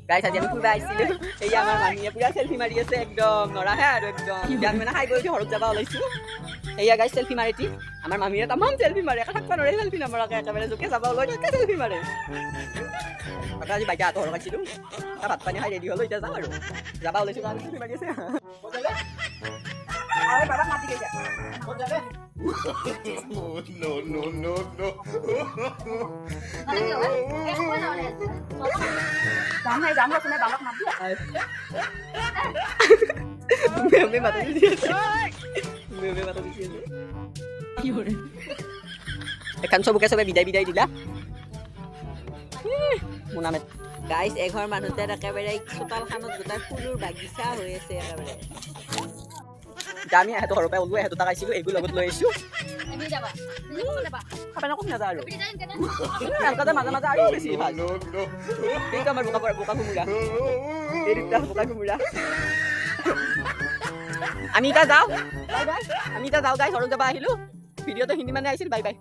গাইছ আজি আমি ফুৰিব আহিছিলোঁ এই আমাৰ মামীয়ে পুৰা চেল্ফি মাৰি আছে একদম নৰা হে আৰু একদম আমি মানে খাই গৈ ঘৰত যাব ওলাইছোঁ এয়া গাইছ চেল্ফি মাৰি আমাৰ মামীয়ে তামাম চেল্ফি মাৰে থাকবা নোৱাৰে চেল্ফি নমৰাকে একেবাৰে জোকে যাব ওলাই তাকে চেল্ফি মাৰে আজি বাইকে হাত হৰকাইছিলোঁ ভাত পানী খাই ৰেডি হ'লো এতিয়া যাম আৰু যাব ওলাইছোঁ কাৰণে চেল্ফি মাৰি আছে বাবাক মাতি গৈছে No, no, no, no. যাম ৰচোনে বাবাক মাতি মেমে মাতি দিছে কি কৰে এখন চবকে চবে বিদায় দিলা মোনামে গাইছ এঘৰ মানুহতে একেবাৰে চোতালখনত গোটাই ফুলৰ বাগিচা হৈ আছে একেবাৰে আমি এহেঁতৰ ঘৰৰ পৰা ওলোৱা এহেঁত তাকাইছিলোঁ এইবোৰ লগত লৈ আহিছোঁ খাব নাযাওঁ আৰু এনেকুৱাতে মাজে মাজে আৰু বেছি ভাল এইটো আমাৰ বোকা কোমোৰা বোকা কোমোৰা আমি এতিয়া যাওঁ বাই বাই আমি এতিয়া যাওঁ গাই ঘৰত যাব আহিলোঁ ভিডিঅ'টো হিন্দী মানে আহিছিল বাই বাই